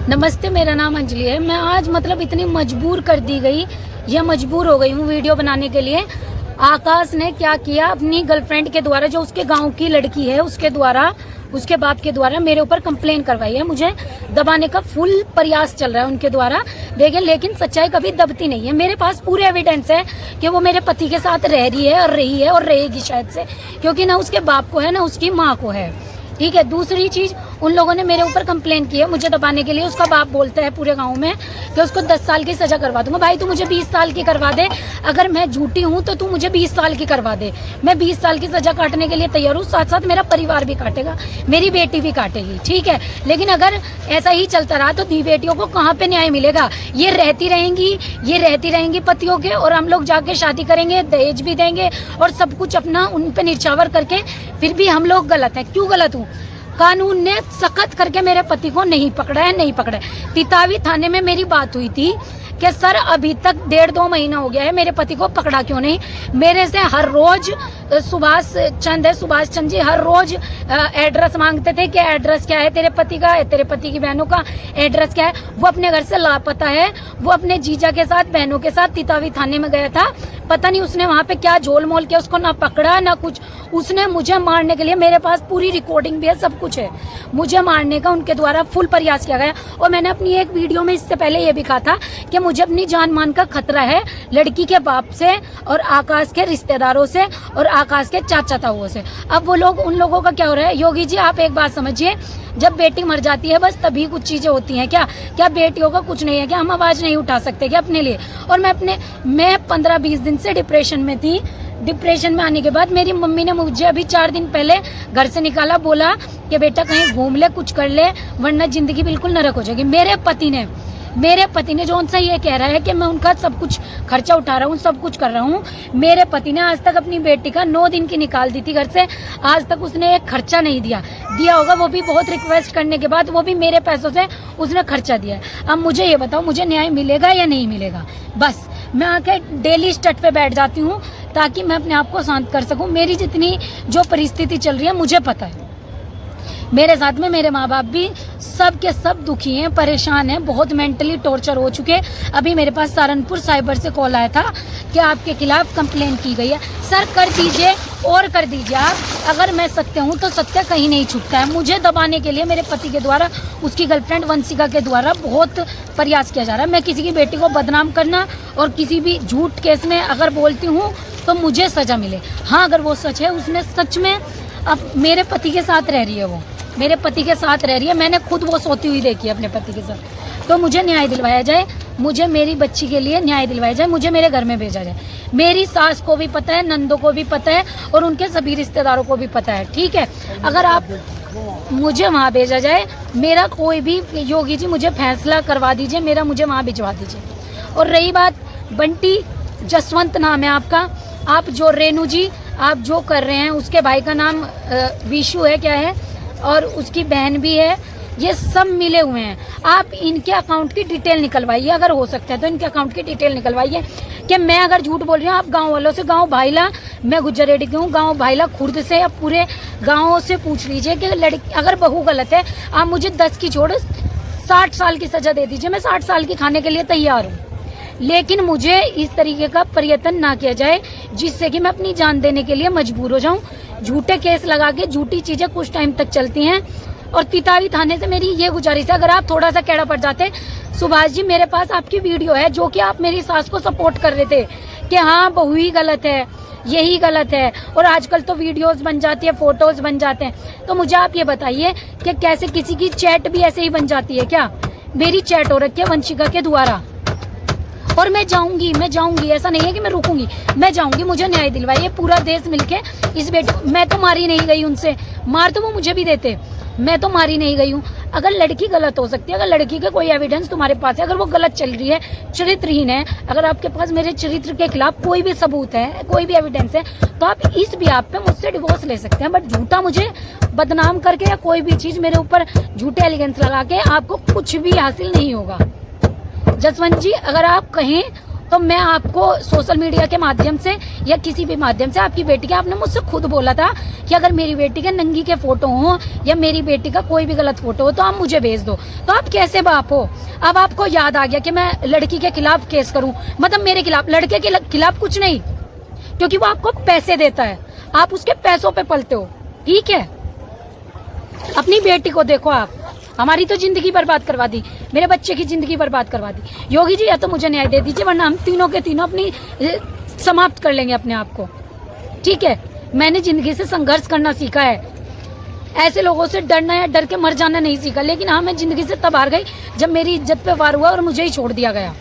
नमस्ते, मेरा नाम अंजलि है। मैं आज मतलब इतनी मजबूर कर दी गई या मजबूर हो गई हूँ वीडियो बनाने के लिए। आकाश ने क्या किया, अपनी गर्लफ्रेंड के द्वारा, जो उसके गांव की लड़की है, उसके द्वारा, उसके बाप के द्वारा मेरे ऊपर कंप्लेन करवाई है। मुझे दबाने का फुल प्रयास चल रहा है उनके द्वारा, देखें, लेकिन सच्चाई कभी दबती नहीं है। मेरे पास पूरे एविडेंस है कि वो मेरे पति के साथ रह रही है और रही है और रहेगी शायद से, क्योंकि ना उसके बाप को है ना उसकी माँ को है। ठीक है। दूसरी चीज, उन लोगों ने मेरे ऊपर कंप्लेन की है मुझे दबाने के लिए। उसका बाप बोलता है पूरे गांव में कि उसको 10 साल की सजा करवा दूंगा। भाई, तू मुझे 20 साल की करवा दे। अगर मैं झूठी हूं तो तू मुझे 20 साल की करवा दे। मैं 20 साल की सजा काटने के लिए तैयार हूँ। साथ साथ मेरा परिवार भी काटेगा, मेरी बेटी भी काटेगी। ठीक है। लेकिन अगर ऐसा ही चलता रहा तो दी बेटियों को कहाँ पे न्याय मिलेगा? ये रहती रहेंगी पतियों के, और हम लोग जाके शादी करेंगे, दहेज भी देंगे और सब कुछ अपना उन पे निछावर करके, फिर भी हम लोग गलत हैं। क्यों गलत हूँ? कानून ने सख्त करके मेरे पति को नहीं पकड़ा है। तितावी थाने में मेरी बात हुई थी कि सर अभी तक 1.5-2 महीना हो गया है, मेरे पति को पकड़ा क्यों नहीं? मेरे से हर रोज सुभाष चंद जी हर रोज एड्रेस मांगते थे कि एड्रेस क्या है तेरे पति का, तेरे पति की बहनों का एड्रेस क्या है। वो अपने घर से लापता है। वो अपने जीजा के साथ, बहनों के साथ तितावी थाने में गया था। पता नहीं उसने वहां पे क्या झोल मोल किया, उसको ना पकड़ा ना कुछ। उसने मुझे मारने के लिए, मेरे पास पूरी रिकॉर्डिंग भी है, सब कुछ है, मुझे मारने का उनके द्वारा फुल प्रयास किया गया। और मैंने अपनी एक वीडियो में इससे पहले ये भी कहा था कि मुझे अपनी जान मान का खतरा है लड़की के बाप से और आकाश के रिश्तेदारों से और आकाश के चाचा ताऊओं से। अब वो लोग, उन लोगों का क्या हो रहा है? योगी जी, आप एक बात समझिए, जब बेटी मर जाती है बस तभी कुछ चीजें होती हैं। क्या बेटियों का कुछ नहीं है? क्या हम आवाज नहीं उठा सकते क्या अपने लिए? और मैं 15-20 दिन से डिप्रेशन में थी। डिप्रेशन में आने के बाद मेरी मम्मी ने मुझे अभी 4 दिन पहले घर से निकाला, बोला कि बेटा कहीं घूम ले, कुछ कर ले, वरना जिंदगी बिल्कुल नरक हो जाएगी। मेरे पति ने जो उनसे ये कह रहा है कि मैं उनका सब कुछ खर्चा उठा रहा हूँ, सब कुछ कर रहा हूँ। मेरे पति ने आज तक अपनी बेटी का 9 दिन की निकाल दी थी घर से, आज तक उसने एक खर्चा नहीं दिया होगा, वो भी बहुत रिक्वेस्ट करने के बाद, वो भी मेरे पैसों से उसने खर्चा दिया है। अब मुझे ये बताओ, मुझे न्याय मिलेगा या नहीं मिलेगा? बस मैं आके डेली स्टड पे बैठ जाती हूँ ताकि मैं अपने आप को शांत कर सकूं। मेरी जितनी जो परिस्थिति चल रही है मुझे पता है। मेरे साथ में मेरे माँ बाप भी सब के सब दुखी हैं, परेशान हैं, बहुत मेंटली टॉर्चर हो चुके। अभी मेरे पास सहारनपुर साइबर से कॉल आया था कि आपके खिलाफ कंप्लेन की गई है। सर कर दीजिए और कर दीजिए आप। अगर मैं सत्य हूँ तो सत्य कहीं नहीं छुपता है। मुझे दबाने के लिए मेरे पति के द्वारा, उसकी गर्लफ्रेंड वंशिका के द्वारा बहुत प्रयास किया जा रहा है। मैं किसी की बेटी को बदनाम करना और किसी भी झूठ केस में अगर बोलती हूँ तो मुझे सजा मिले। हाँ, अगर वो सच है, उसने सच में, अब मेरे पति के साथ रह रही है, वो मेरे पति के साथ रह रही है, मैंने खुद वो सोती हुई देखी है अपने पति के साथ, तो मुझे न्याय दिलवाया जाए, मुझे मेरी बच्ची के लिए न्याय दिलवाया जाए, मुझे मेरे घर में भेजा जाए। मेरी सास को भी पता है, नंदों को भी पता है और उनके सभी रिश्तेदारों को भी पता है। ठीक है। अगर आप मुझे वहाँ भेजा जाए, मेरा कोई भी, योगी जी मुझे फैसला करवा दीजिए, मुझे वहाँ भिजवा दीजिए। और रही बात, बंटी जसवंत नाम है आपका, आप जो रेनू जी आप जो कर रहे हैं, उसके भाई का नाम विशु है, क्या है, और उसकी बहन भी है, ये सब मिले हुए हैं। आप इनके अकाउंट की डिटेल निकलवाइए, अगर हो सकता है तो इनके अकाउंट की डिटेल निकलवाइए कि मैं अगर झूठ बोल रही हूँ। आप गांव वालों से, गांव भाईला, मैं गुज्जर रेड्डी की हूँ, गांव भाईला खुर्द से, आप पूरे गाँव से पूछ लीजिए कि लड़की अगर बहू गलत है, आप मुझे 10 की छोड़ 60 साल की सजा दे दीजिए, मैं 60 साल की खाने के लिए तैयार हूँ। लेकिन मुझे इस तरीके का प्रयत्न ना किया जाए जिससे कि मैं अपनी जान देने के लिए मजबूर हो जाऊं। झूठे केस लगा के झूठी चीजें कुछ टाइम तक चलती हैं। और तितावी थाने से मेरी ये गुजारिश है, अगर आप थोड़ा सा कैड़ा पड़ जाते, सुभाष जी मेरे पास आपकी वीडियो है जो कि आप मेरी सास को सपोर्ट कर रहे थे कि हाँ बहू ही गलत है, यही गलत है, और आजकल तो वीडियोस बन जाती है, फोटोज बन जाते हैं। तो मुझे आप ये बताइए कि कैसे किसी की चैट भी ऐसे ही बन जाती है क्या? मेरी चैट हो रखी है वंशिका के द्वारा, और मैं जाऊंगी, ऐसा नहीं है कि मैं रुकूंगी, मैं जाऊंगी। मुझे न्याय दिलवाइए, पूरा देश मिलके इस बेटी, मैं तो मारी नहीं गई उनसे, मार तो वो मुझे भी देते, मैं तो मारी नहीं गई हूँ। अगर लड़की गलत हो सकती है, अगर लड़की का कोई एविडेंस तुम्हारे पास है, अगर वो गलत चल रही है, चरित्रहीन है, अगर आपके पास मेरे चरित्र के खिलाफ कोई भी सबूत है, कोई भी एविडेंस है, तो आप इस बिहाफ पे मुझसे डिवोर्स ले सकते हैं। बट झूठा मुझे बदनाम करके या कोई भी चीज मेरे ऊपर झूठे एलिगेंस लगा के आपको कुछ भी हासिल नहीं होगा। जसवंत जी, अगर आप कहें तो मैं आपको सोशल मीडिया के माध्यम से या किसी भी माध्यम से, आपकी बेटी के, आपने मुझसे खुद बोला था कि अगर मेरी बेटी के नंगी के फोटो हो या मेरी बेटी का कोई भी गलत फोटो हो तो आप मुझे भेज दो। तो आप कैसे बाप हो? अब आपको याद आ गया कि मैं लड़की के खिलाफ केस करूं, मतलब मेरे खिलाफ, लड़के के खिलाफ कुछ नहीं, क्योंकि वो आपको पैसे देता है, आप उसके पैसों पे पलते हो। ठीक है, अपनी बेटी को देखो आप। हमारी तो जिंदगी बर्बाद करवा दी, मेरे बच्चे की जिंदगी बर्बाद करवा दी। योगी जी या तो मुझे न्याय दे दीजिए, वरना हम तीनों के तीनों अपनी समाप्त कर लेंगे अपने आप को। ठीक है, मैंने जिंदगी से संघर्ष करना सीखा है, ऐसे लोगों से डरना या डर के मर जाना नहीं सीखा। लेकिन हाँ, मैं जिंदगी से तब हार गई जब मेरी इज्जत पे वार हुआ और मुझे ही छोड़ दिया गया।